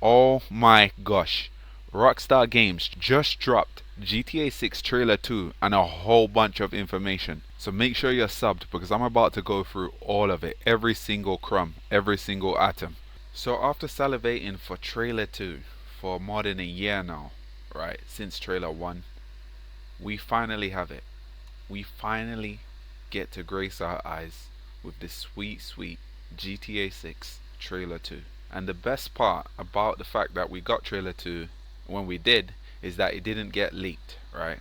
Oh my gosh. Rockstar Games just dropped GTA 6 Trailer 2 and a whole bunch of information. So make sure you're subbed because I'm about to go through all of it. Every single crumb, every single atom. So after salivating for Trailer 2 for more than a year now, right, since Trailer 1, we finally have it. We finally get to grace our eyes with this sweet, sweet GTA 6 Trailer 2. And the best part about the fact that we got Trailer 2 when we did is that it didn't get leaked, right?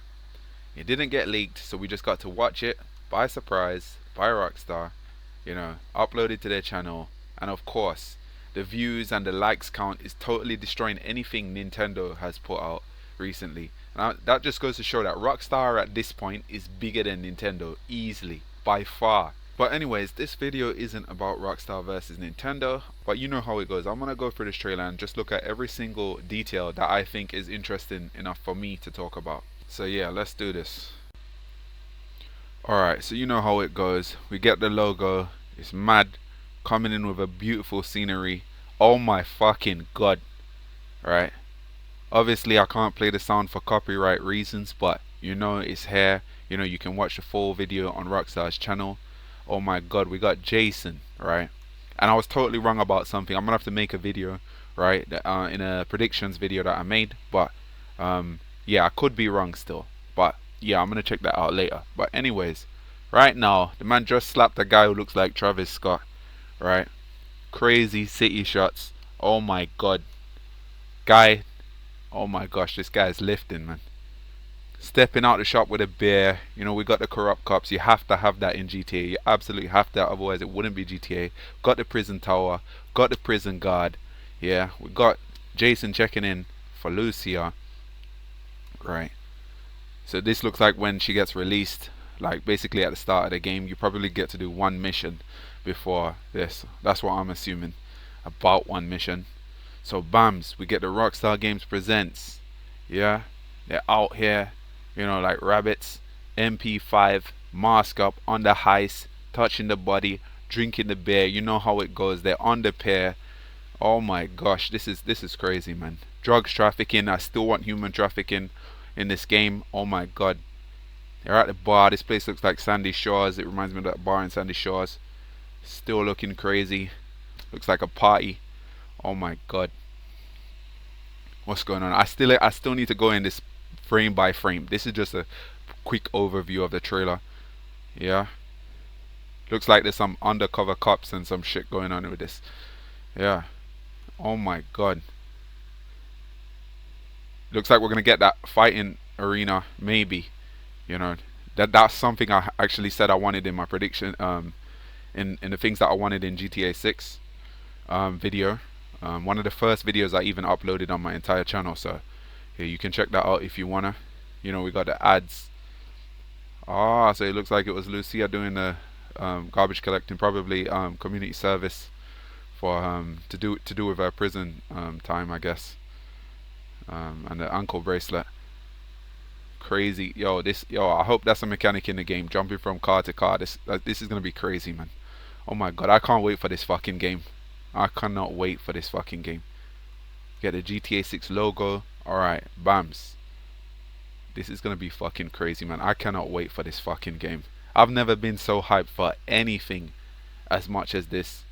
It didn't get leaked, so we just got to watch it by surprise by Rockstar, upload it to their channel, and of course, the views and the likes count is totally destroying anything Nintendo has put out recently. Now, that just goes to show that Rockstar at this point is bigger than Nintendo, easily, by far. But anyways, this video isn't about Rockstar versus Nintendo, but you know how it goes. I'm going to go through this trailer and just look at every single detail that I think is interesting enough for me to talk about. So yeah, let's do this. Alright, so you know how it goes. We get the logo, it's mad, coming in with a beautiful scenery. Oh my fucking god. Right? Obviously I can't play the sound for copyright reasons, but it's here. You can watch the full video on Rockstar's channel. Oh my god, we got Jason, right? And I was totally wrong about something. I'm gonna have to make a video, right, in a predictions video that I made, but yeah, I could be wrong still, but yeah, I'm gonna check that out later. But anyways, right now the man just slapped a guy who looks like Travis Scott, right? Crazy city shots. Oh my god, guy, oh my gosh, this guy is lifting, man. Stepping out the shop with a beer. We got the corrupt cops. You have to have that in GTA. You absolutely have to, otherwise it wouldn't be GTA. Got the prison tower. Got the prison guard. Yeah, we got Jason checking in for Lucia. Right. So this looks like when she gets released. Like basically at the start of the game, you probably get to do one mission before this. That's what I'm assuming. About one mission. So bams, we get the Rockstar Games Presents. Yeah, they're out here. Like rabbits, MP5, mask up, on the heist, touching the body, drinking the beer. You know how it goes. They're on the pier. Oh my gosh, this is crazy, man. Drugs trafficking. I still want human trafficking in this game. Oh my god. They're at the bar. This place looks like Sandy Shores. It reminds me of that bar in Sandy Shores. Still looking crazy. Looks like a party. Oh my god. What's going on? I still need to go in this frame by frame. This is just a quick overview of the trailer. Yeah, looks like there's some undercover cops and some shit going on with this. Yeah, oh my god. Looks like we're gonna get that fighting arena, maybe. That's something I actually said I wanted in my prediction, in the things that I wanted in GTA 6 video. One of the first videos I even uploaded on my entire channel, so yeah, you can check that out if you wanna. We got the ads. So it looks like it was Lucia doing the garbage collecting, probably community service for to do with her prison time, I guess. And the ankle bracelet. Crazy, yo! I hope that's a mechanic in the game, jumping from car to car. This is gonna be crazy, man. Oh my god, I can't wait for this fucking game. I cannot wait for this fucking game. Get the GTA 6 logo. Alright, bams. This is gonna be fucking crazy, man. I cannot wait for this fucking game. I've never been so hyped for anything as much as this.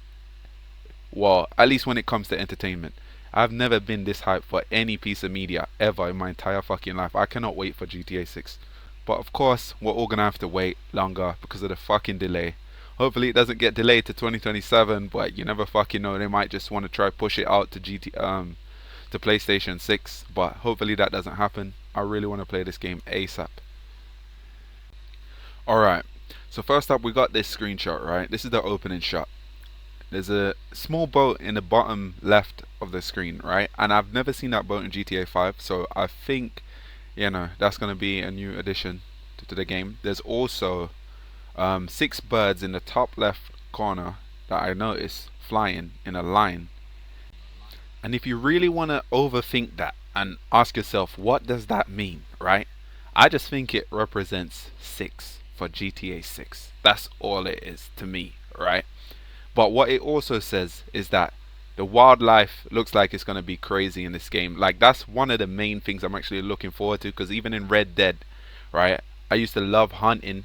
Well, at least when it comes to entertainment. I've never been this hyped for any piece of media ever in my entire fucking life. I cannot wait for GTA 6. But of course, we're all gonna have to wait longer because of the fucking delay. Hopefully it doesn't get delayed to 2027, but you never fucking know. They might just want to try push it out to to PlayStation 6, but hopefully that doesn't happen. I really want to play this game ASAP. Alright, so first up we got this screenshot, right? This is the opening shot. There's a small boat in the bottom left of the screen, right? And I've never seen that boat in GTA 5, so I think, that's going to be a new addition to the game. There's also 6 birds in the top left corner that I noticed flying in a line. And if you really want to overthink that and ask yourself, what does that mean, right? I just think it represents 6 for GTA 6. That's all it is to me, right? But what it also says is that The wildlife looks like it's gonna be crazy in this game. Like that's one of the main things I'm actually looking forward to. Because even in Red Dead, right, I used to love hunting.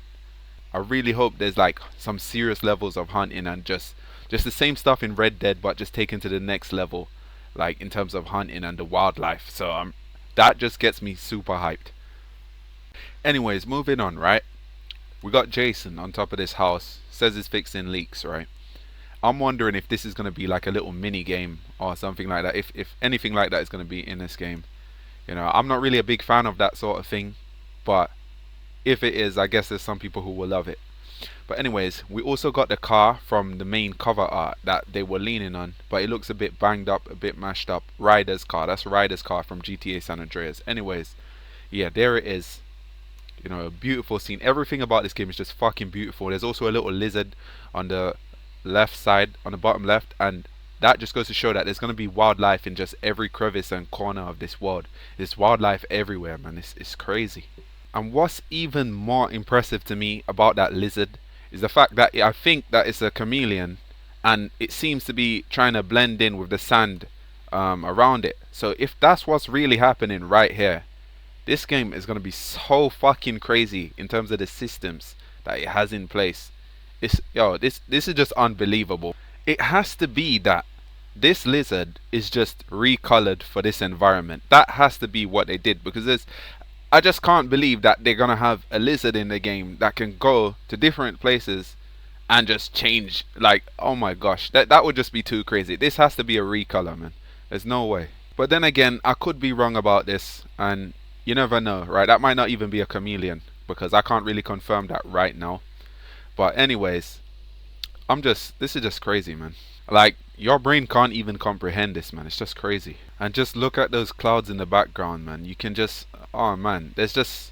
I really hope there's like some serious levels of hunting and just the same stuff in Red Dead, but just taken to the next level, like in terms of hunting and the wildlife. So that just gets me super hyped. Anyways, moving on, right? We got Jason on top of this house. Says he's fixing leaks, right? I'm wondering if this is going to be like a little mini game or something like that. If anything like that is going to be in this game. You know, I'm not really a big fan of that sort of thing, but if it is, I guess there's some people who will love it. But anyways, we also got the car from the main cover art that they were leaning on, but it looks a bit banged up, a bit mashed up. Ryder's car. That's Ryder's car from GTA San Andreas. Anyways, yeah, there it is. You know, a beautiful scene. Everything about this game is just fucking beautiful. There's also a little lizard on the left side, on the bottom left, and that just goes to show that there's going to be wildlife in just every crevice and corner of this world. There's wildlife everywhere, man. It's crazy. And what's even more impressive to me about that lizard is the fact that I think that it's a chameleon, and it seems to be trying to blend in with the sand around it. So if that's what's really happening right here, this game is going to be so fucking crazy in terms of the systems that it has in place. This is just unbelievable. It has to be that this lizard is just recolored for this environment. That has to be what they did, because I just can't believe that they're gonna have a lizard in the game that can go to different places and just change. Like, oh my gosh, that would just be too crazy. This has to be a recolor, man. There's no way. But then again, I could be wrong about this, and you never know, right? That might not even be a chameleon, because I can't really confirm that right now. But anyways, this is just crazy, man. Like, your brain can't even comprehend this, man. It's just crazy. And just look at those clouds in the background, man. You can just, oh man, there's just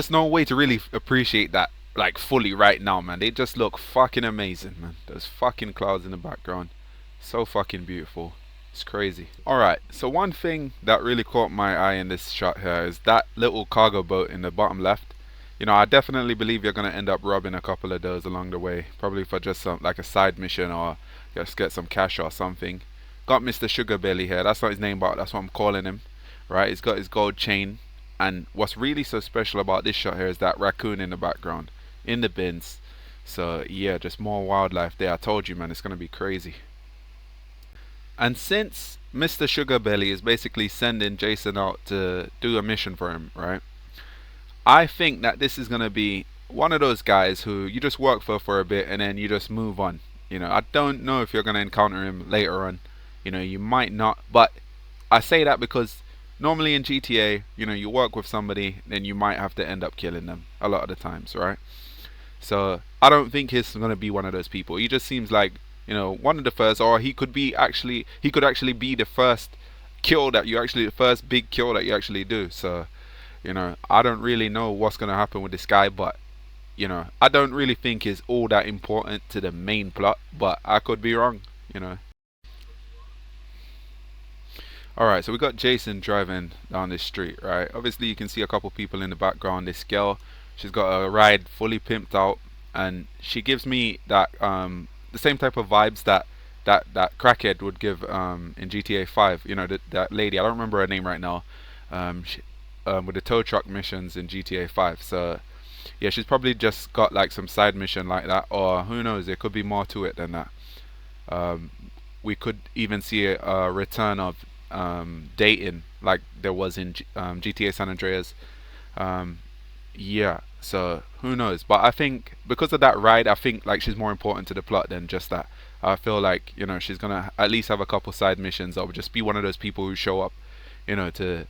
no way to really appreciate that like fully right now, man. They just look fucking amazing, man. Those fucking clouds in the background, so fucking beautiful. It's crazy. Alright, so one thing that really caught my eye in this shot here is that little cargo boat in the bottom left. You know, I definitely believe you're going to end up robbing a couple of those along the way. Probably for just some, like a side mission, or just get some cash or something. Got Mr. Sugarbelly here. That's not his name, but that's what I'm calling him. Right, he's got his gold chain. And what's really so special about this shot here is that raccoon in the background, in the bins. So yeah, just more wildlife there. I told you, man, it's going to be crazy. And since Mr. Sugarbelly is basically sending Jason out to do a mission for him, right? I think that this is going to be one of those guys who you just work for a bit and then you just move on. You know, I don't know if you're going to encounter him later on. You know, you might not. But I say that because normally in GTA, you know, you work with somebody, then you might have to end up killing them a lot of the times, right? So I don't think he's going to be one of those people. He just seems like, you know, one of the first, or he could actually be the first kill that you actually, the first big kill that you actually do. So, you know, I don't really know what's going to happen with this guy, but, you know, I don't really think he's all that important to the main plot, but I could be wrong, you know. Alright, so we got Jason driving down this street, right? Obviously you can see a couple people in the background. This girl, she's got a ride fully pimped out, and she gives me that the same type of vibes that crackhead would give in GTA 5. You know, that lady, I don't remember her name right now, with the tow truck missions in GTA 5. So yeah, she's probably just got like some side mission like that, or who knows, there could be more to it than that. We could even see a return of dating like there was in GTA San Andreas. Yeah, so who knows, but I think because of that ride, I think like she's more important to the plot than just that. I feel like, you know, she's gonna at least have a couple side missions, or just be one of those people who show up, you know, to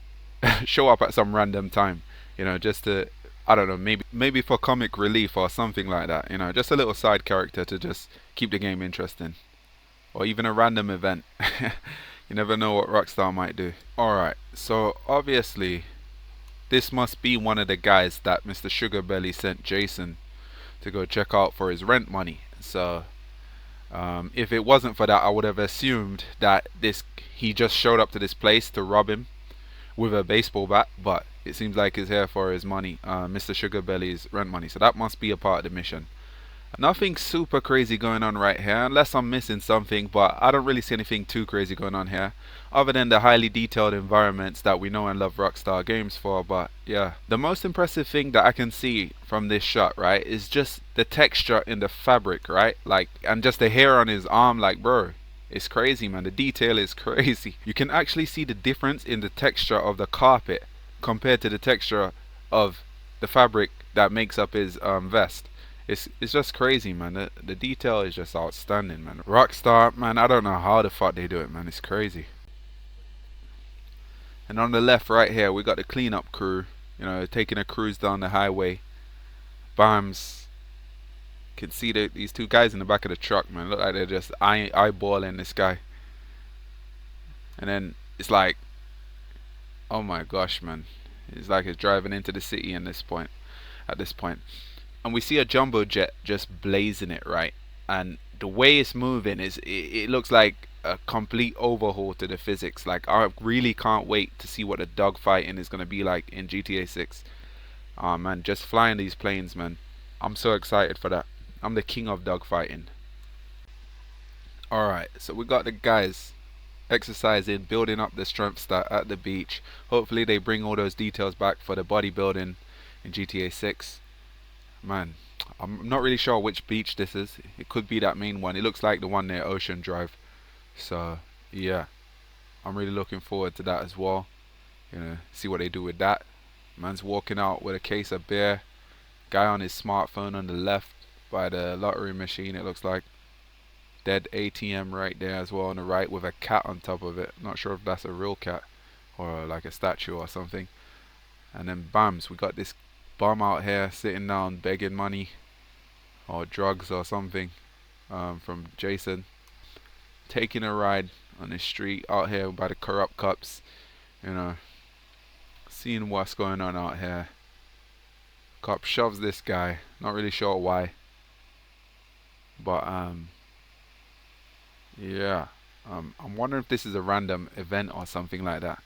show up at some random time, you know, just to, I don't know, maybe for comic relief or something like that, you know, just a little side character to just keep the game interesting, or even a random event. You never know what Rockstar might do. Alright, so obviously this must be one of the guys that Mr. Sugarbelly sent Jason to go check out for his rent money. So if it wasn't for that, I would have assumed that he just showed up to this place to rob him with a baseball bat, but it seems like he's here for his money, Mr. Sugarbelly's rent money. So that must be a part of the mission. Nothing super crazy going on right here, unless I'm missing something, but I don't really see anything too crazy going on here, other than the highly detailed environments that we know and love Rockstar Games for. But yeah, the most impressive thing that I can see from this shot, right, is just the texture in the fabric, right? Like, and just the hair on his arm, like, bro, it's crazy, man. The detail is crazy. You can actually see the difference in the texture of the carpet compared to the texture of the fabric that makes up his vest. It's just crazy, man. The detail is just outstanding, man. Rockstar, man, I don't know how the fuck they do it, man. It's crazy. And on the left, right here, we got the cleanup crew. You know, taking a cruise down the highway. Bams. Can see these two guys in the back of the truck, man. Look like they're just eyeballing this guy. And then it's like, oh my gosh, man. It's like it's driving into the city in this point. At this point. And we see a jumbo jet just blazing it, right? And the way it's moving it looks like a complete overhaul to the physics. Like, I really can't wait to see what the dogfighting is going to be like in GTA 6. Man, just flying these planes, man. I'm so excited for that. I'm the king of dogfighting. Alright, so we got the guys exercising, building up the strength stat at the beach. Hopefully they bring all those details back for the bodybuilding in GTA 6. Man, I'm not really sure which beach this is. It could be that main one. It looks like the one near Ocean Drive. So yeah, I'm really looking forward to that as well. You know, see what they do with that. Man's walking out with a case of beer. Guy on his smartphone on the left by the lottery machine, it looks like. Dead ATM right there as well on the right with a cat on top of it. Not sure if that's a real cat or like a statue or something. And then bams, we got this bum out here sitting down begging money or drugs or something from Jason. Taking a ride on the street out here by the corrupt cops. You know, seeing what's going on out here. Cop shoves this guy. Not really sure why. But yeah. I'm wondering if this is a random event or something like that.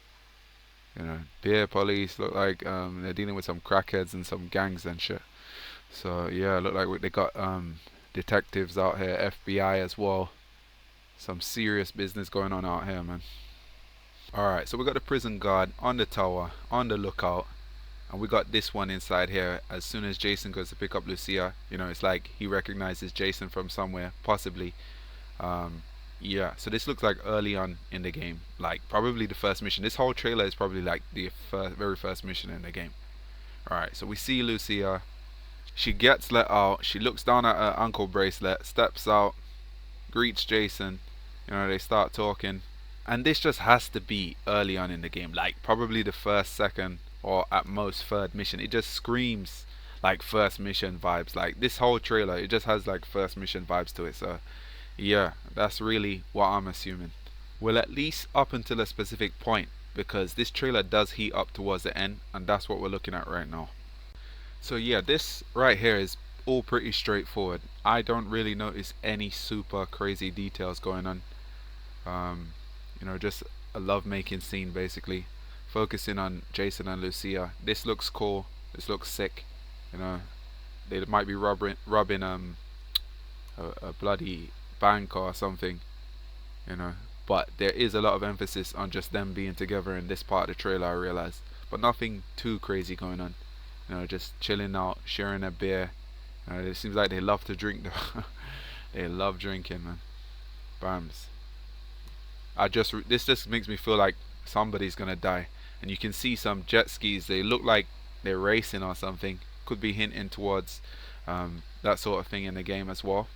You know, beer police look like they're dealing with some crackheads and some gangs and shit. So yeah, look like they got detectives out here, FBI as well. Some serious business going on out here, man. Alright, so we got the prison guard on the tower, on the lookout. And we got this one inside here. As soon as Jason goes to pick up Lucia, you know, it's like he recognizes Jason from somewhere, possibly. Yeah, so this looks like early on in the game, like probably the first mission. This whole trailer is probably like the very first mission in the game. Alright, so we see Lucia. She gets let out. She looks down at her ankle bracelet, steps out, greets Jason. You know, they start talking. And this just has to be early on in the game, like probably the first, second, or at most third mission. It just screams like first mission vibes. Like this whole trailer, it just has like first mission vibes to it. So yeah, that's really what I'm assuming. Well, at least up until a specific point, because this trailer does heat up towards the end, and that's what we're looking at right now. So yeah, this right here is all pretty straightforward. I don't really notice any super crazy details going on. You know, just a love-making scene basically, focusing on Jason and Lucia. This looks cool. This looks sick. You know, they might be robbing a bloody bank or something. You know, but there is a lot of emphasis on just them being together in this part of the trailer, I realized. But nothing too crazy going on. You know, just chilling out, sharing a beer. It seems like they love to drink though. They love drinking, man. Bams. This just makes me feel like somebody's gonna die. And you can see some jet skis. They look like they're racing or something. Could be hinting towards that sort of thing in the game as well.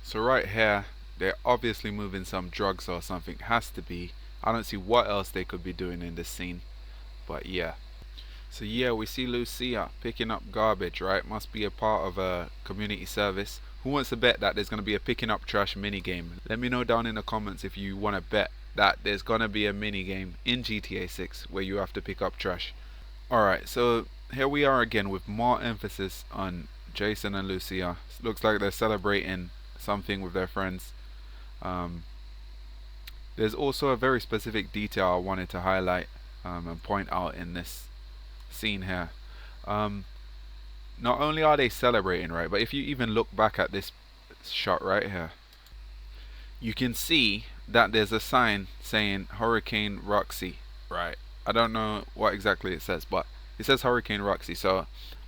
So right here, they're obviously moving some drugs or something. Has to be. I don't see what else they could be doing in this scene. But yeah. So yeah, we see Lucia picking up garbage, right? Must be a part of a community service. Who wants to bet that there's going to be a picking up trash minigame? Let me know down in the comments if you want to bet that there's going to be a minigame in GTA 6 where you have to pick up trash. Alright, so here we are again with more emphasis on Jason and Lucia. Looks like they're celebrating something with their friends. There's also a very specific detail I wanted to highlight and point out in this scene here. Not only are they celebrating, right, but if you even look back at this shot right here, you can see that there's a sign saying Hurricane Roxy, right? I don't know what exactly it says, but it says Hurricane Roxy. So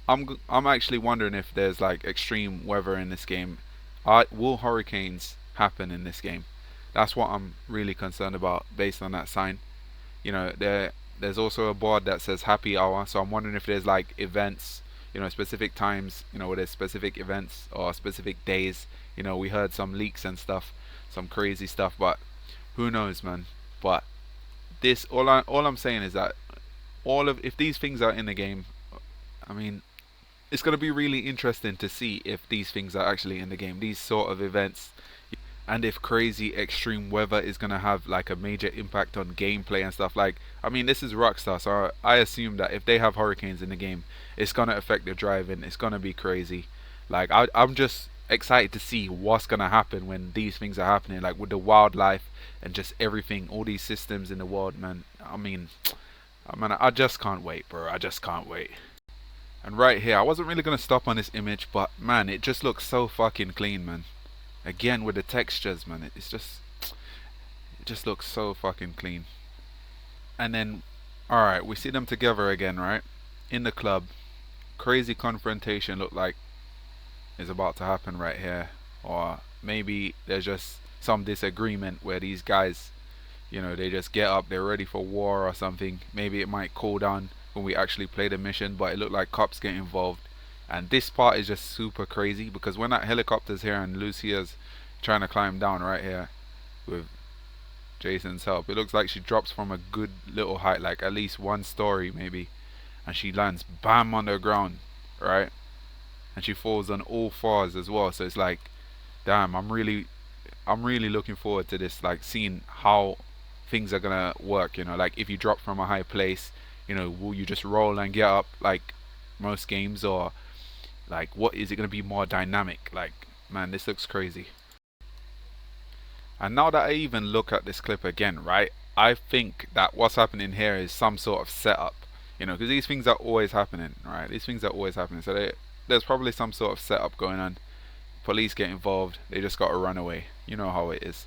I'm actually wondering if there's like extreme weather in this game. Will hurricanes happen in this game? That's what I'm really concerned about based on that sign. There's also a board that says happy hour, so I'm wondering if there's like events, specific times, where there's specific events or specific days. We heard some leaks and stuff, some crazy stuff, but who knows, man. But this all I'm saying is that all of if these things are in the game, I mean, it's going to be really interesting to see if these things are actually in the game, these sort of events, and if crazy extreme weather is going to have like a major impact on gameplay and stuff. Like, I mean, this is Rockstar, so I assume that if they have hurricanes in the game, it's going to affect the driving. It's going to be crazy. Like, I'm just excited to see what's going to happen when these things are happening, like with the wildlife and just everything, all these systems in the world, man. I just can't wait, bro. I just can't wait. And right here, I wasn't really going to stop on this image, but man, it just looks so fucking clean, man. Again with the textures, man, it just looks so fucking clean. And then, alright, we see them together again, right? In the club. Crazy confrontation look like is about to happen right here. Or maybe there's just some disagreement where these guys, they just get up, they're ready for war or something. Maybe it might cool down when we actually play the mission, but it looked like cops get involved. And this part is just super crazy because when that helicopter's here and Lucia's trying to climb down right here with Jason's help, it looks like she drops from a good little height, like at least 1 story maybe, and she lands bam on the ground, right? And she falls on all fours as well. So it's like, damn, I'm really looking forward to this, like seeing how things are gonna work. Like if you drop from a high place, will you just roll and get up like most games, or like what is it gonna be more dynamic? Like, man, this looks crazy. And now that I even look at this clip again, right, I think that what's happening here is some sort of setup, because these things are always happening, right? These things are always happening. So there's probably some sort of setup going on. Police get involved, they just got to run away. You know how it is.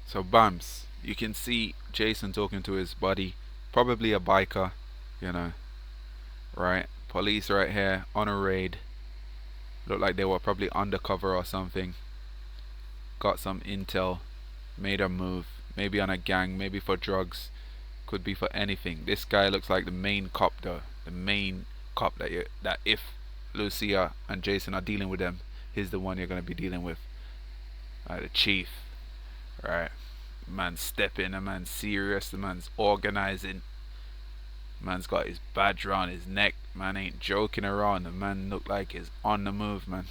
So bams, you can see Jason talking to his buddy, probably a biker, you know, right? Police right here on a raid. Looked like they were probably undercover or something. Got some intel, made a move, maybe on a gang, maybe for drugs, could be for anything. This guy looks like the main cop though, the main cop that if Lucia and Jason are dealing with them, he's the one you're gonna be dealing with. Like the chief, right? Man's stepping, the man's serious, the man's organizing. Man's got his badge around his neck. Man ain't joking around. The man look like he's on the move, man.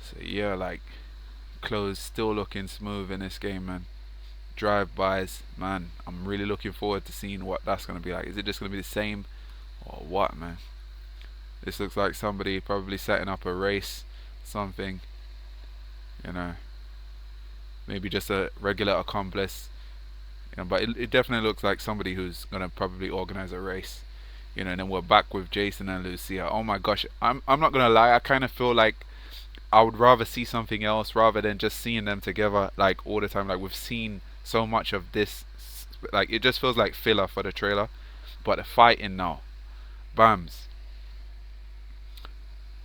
So yeah, like clothes still looking smooth in this game, man. Drive-bys, man. I'm really looking forward to seeing what that's gonna be like. Is it just gonna be the same, or what, man? This looks like somebody probably setting up a race, something. You know, maybe just a regular accomplice. But it definitely looks like somebody who's gonna probably organize a race. And then we're back with Jason and Lucia. Oh my gosh, I'm not gonna lie, I kind of feel like I would rather see something else rather than just seeing them together like all the time. Like we've seen so much of this, like it just feels like filler for the trailer. But the fighting now, bams.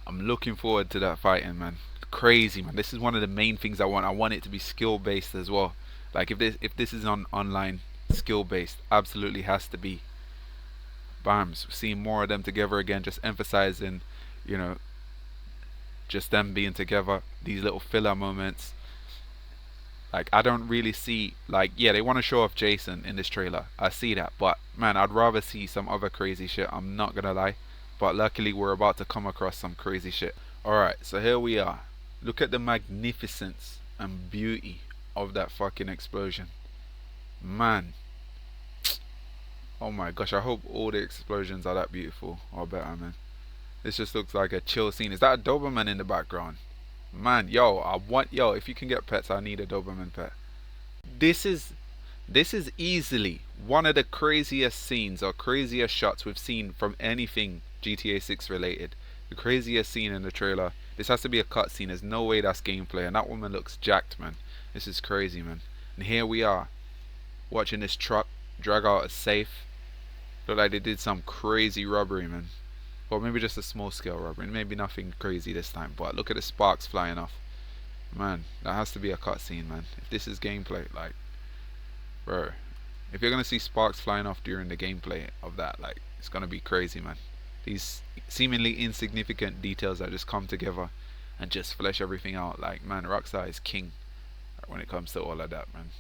I'm looking forward to that fighting, man. Crazy, man. This is one of the main things I want. I want it to be skill based as well. Like if this is on online, skill based, absolutely has to be. Bams, seeing more of them together again, just emphasizing, just them being together, these little filler moments. Like I don't really see, like, yeah, they want to show off Jason in this trailer, I see that, but man, I'd rather see some other crazy shit, I'm not gonna lie. But luckily we're about to come across some crazy shit. Alright, so here we are. Look at the magnificence and beauty of that fucking explosion, man. Oh my gosh, I hope all the explosions are that beautiful or better, man. This just looks like a chill scene. Is that a Doberman in the background? Man, yo, if you can get pets, I need a Doberman pet. This is easily one of the craziest scenes or craziest shots we've seen from anything GTA 6 related. The craziest scene in the trailer. This has to be a cutscene. There's no way that's gameplay. And that woman looks jacked, man. This is crazy, man. And here we are, watching this truck drag out a safe. Look like they did some crazy robbery, man. Or maybe just a small scale robbery. Maybe nothing crazy this time. But look at the sparks flying off. Man, that has to be a cutscene, man. If this is gameplay, like, bro, if you're gonna see sparks flying off during the gameplay of that, like, it's gonna be crazy, man. These seemingly insignificant details that just come together and just flesh everything out. Like, man, Rockstar is king when it comes to all of that, man.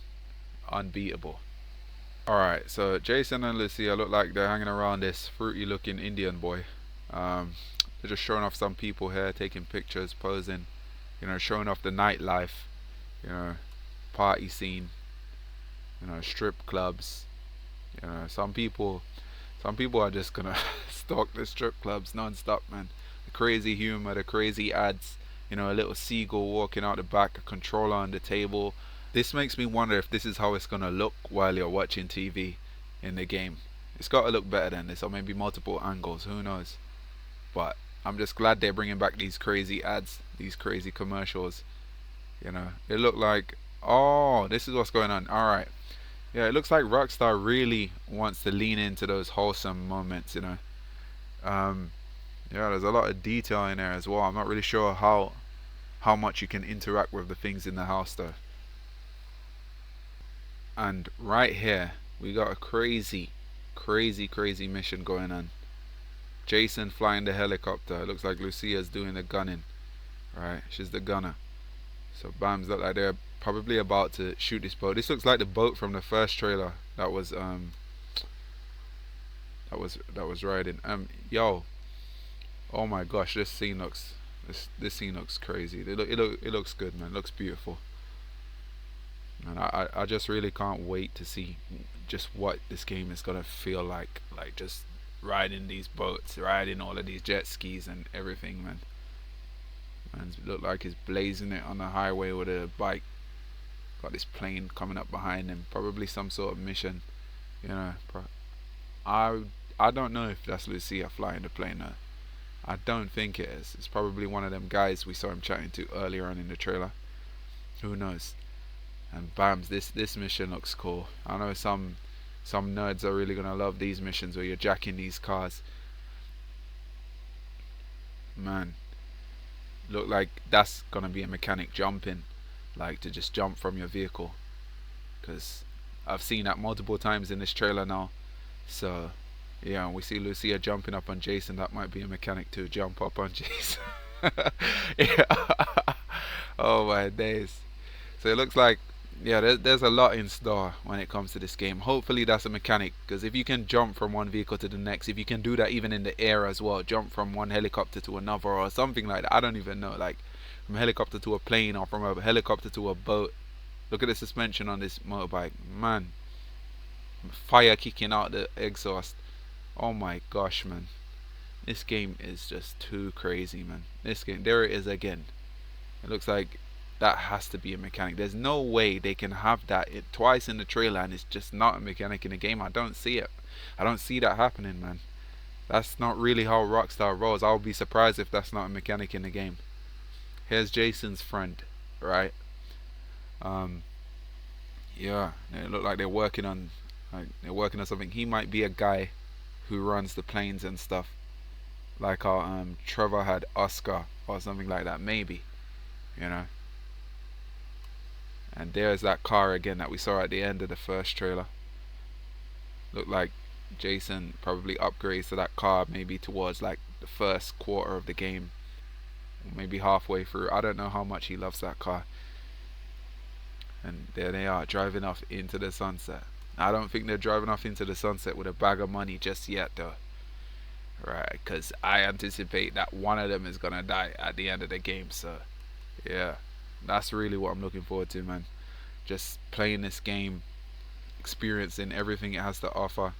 Unbeatable. Alright, so Jason and Lucia look like they're hanging around this fruity looking Indian boy. They're just showing off some people here, taking pictures, posing, you know, showing off the nightlife, you know, party scene, you know, strip clubs. You know, some people are just gonna stalk the strip clubs non-stop, man. The crazy humor, the crazy ads, you know, a little seagull walking out the back, a controller on the table. This makes me wonder if this is how it's gonna look while you're watching TV in the game. It's gotta look better than this, or maybe multiple angles, who knows. But I'm just glad they're bringing back these crazy ads, these crazy commercials. You know, it looked like, oh, this is what's going on. Alright. Yeah, it looks like Rockstar really wants to lean into those wholesome moments, you know. Yeah, there's a lot of detail in there as well. I'm not really sure how much you can interact with the things in the house though. And right here, we got a crazy mission going on. Jason flying the helicopter. It looks like Lucia's doing the gunning. Right, she's the gunner. So Bams look like they're probably about to shoot this boat. This looks like the boat from the first trailer that was riding. Yo, oh my gosh, this scene looks crazy. It looks good, man. It looks beautiful. And I just really can't wait to see just what this game is gonna feel like just riding these boats, riding all of these jet skis and everything, man. Man, it look like he's blazing it on the highway with a bike. Got this plane coming up behind him, probably some sort of mission, you know. I don't know if that's Lucia flying the plane though. I don't think it is. It's probably one of them guys we saw him chatting to earlier on in the trailer. Who knows? And bams, this mission looks cool. I know some nerds are really gonna love these missions where you're jacking these cars. Man, look like that's gonna be a mechanic jumping, like to just jump from your vehicle. Cause I've seen that multiple times in this trailer now. So yeah, we see Lucia jumping up on Jason. That might be a mechanic to jump up on Jason. Yeah. Oh my days. So it looks like, yeah, there's a lot in store when it comes to this game. Hopefully that's a mechanic, because if you can jump from one vehicle to the next, if you can do that even in the air as well, jump from one helicopter to another or something like that, I don't even know, like from a helicopter to a plane or from a helicopter to a boat. Look at the suspension on this motorbike, man. Fire kicking out the exhaust. Oh my gosh, man. This game is just too crazy, man. This game, there it is again. It looks like that has to be a mechanic. There's no way they can have that twice in the trailer and it's just not a mechanic in the game. I don't see it. I don't see that happening, man. That's not really how Rockstar rolls. I'll be surprised if that's not a mechanic in the game. Here's Jason's friend, right? Yeah, it look like they're working on something. He might be a guy who runs the planes and stuff, like how Trevor had Oscar or something like that, maybe, you know. And there's that car again that we saw at the end of the first trailer. Look like Jason probably upgrades to that car maybe towards like the first quarter of the game, or maybe halfway through. I don't know how much he loves that car. And there they are, driving off into the sunset. I don't think they're driving off into the sunset with a bag of money just yet though, right? Because I anticipate that one of them is gonna die at the end of the game. So yeah, that's really what I'm looking forward to, man. Just playing this game, experiencing everything it has to offer.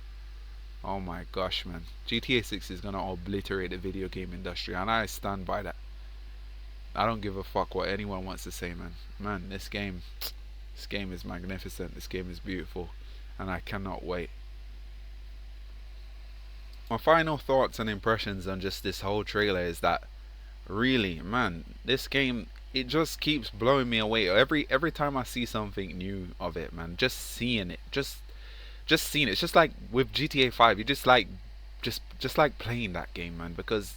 Oh my gosh, man. GTA 6 is gonna obliterate the video game industry, and I stand by that. I don't give a fuck what anyone wants to say, man. Man, this game is magnificent. This game is beautiful, and I cannot wait. My final thoughts and impressions on just this whole trailer is that really, man, this game, it just keeps blowing me away. Every time I see something new of it, man, just seeing it, just seeing it. It's just like with GTA 5, you just like just like playing that game, man, because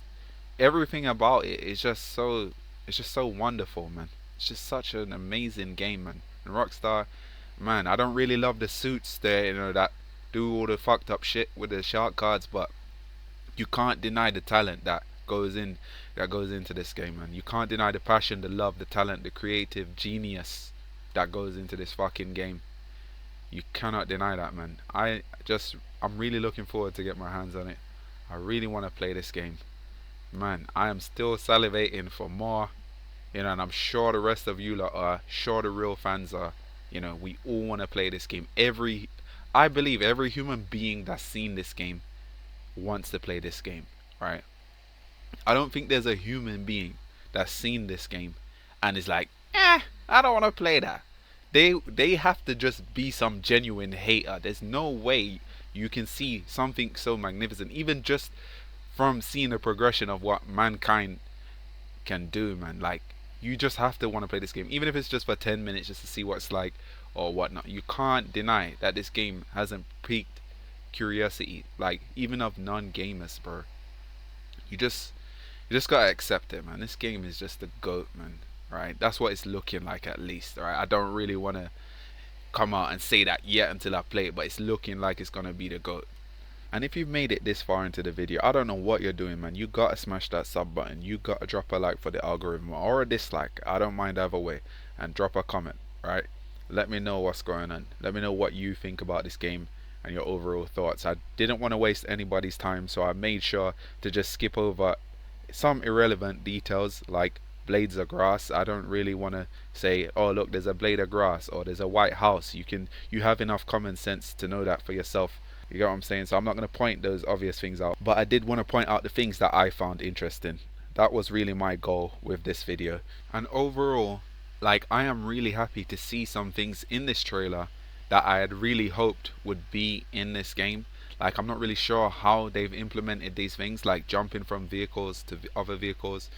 everything about it is just so, it's just so wonderful, man. It's just such an amazing game, man. And Rockstar, man, I don't really love the suits there, that do all the fucked up shit with the shark cards, but you can't deny the talent that goes into this game, man. You can't deny the passion, the love, the talent, the creative genius that goes into this fucking game. You cannot deny that, man. I'm really looking forward to get my hands on it. I really want to play this game, man. I am still salivating for more, and I'm sure the rest of you lot are, sure the real fans are. We all want to play this game. I believe every human being that's seen this game wants to play this game, right? I don't think there's a human being that's seen this game and is like, I don't want to play that. They have to just be some genuine hater. There's no way you can see something so magnificent, even just from seeing the progression of what mankind can do, man. Like, you just have to want to play this game, even if it's just for 10 minutes, just to see what it's like or whatnot. You can't deny that this game hasn't piqued curiosity, like, even of non-gamers, bro. You just gotta accept it, man. This game is just the GOAT, man. Right? That's what it's looking like, at least. Right? I don't really want to come out and say that yet until I play it, but it's looking like it's gonna be the GOAT. And if you've made it this far into the video, I don't know what you're doing, man. You gotta smash that sub button. You gotta drop a like for the algorithm, or a dislike. I don't mind either way. And drop a comment, right? Let me know what's going on. Let me know what you think about this game and your overall thoughts. I didn't want to waste anybody's time, so I made sure to just skip over some irrelevant details like blades of grass. I don't really want to say, oh look, there's a blade of grass or there's a white house. You have enough common sense to know that for yourself. You get what I'm saying? So I'm not going to point those obvious things out, but I did want to point out the things that I found interesting. That was really my goal with this video. And overall, like, I am really happy to see some things in this trailer that I had really hoped would be in this game. Like, I'm not really sure how they've implemented these things, like jumping from vehicles to other vehicles.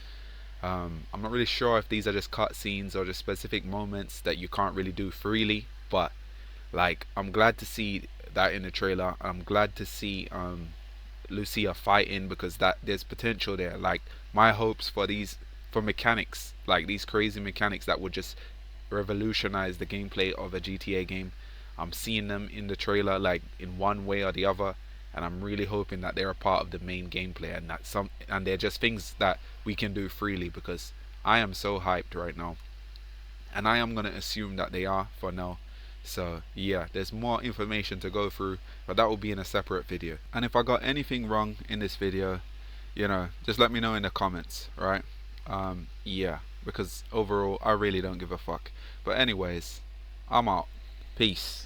I'm not really sure if these are just cutscenes or just specific moments that you can't really do freely, but like, I'm glad to see that in the trailer. I'm glad to see Lucia fighting, because that there's potential there. Like, my hopes for mechanics, like these crazy mechanics that would just revolutionize the gameplay of a GTA game, I'm seeing them in the trailer, like, in one way or the other, and I'm really hoping that they're a part of the main gameplay, and they're just things that we can do freely, because I am so hyped right now, and I am gonna assume that they are for now. So yeah, there's more information to go through, but that will be in a separate video. And if I got anything wrong in this video, just let me know in the comments, right? Yeah, because overall I really don't give a fuck. But anyways, I'm out. Peace.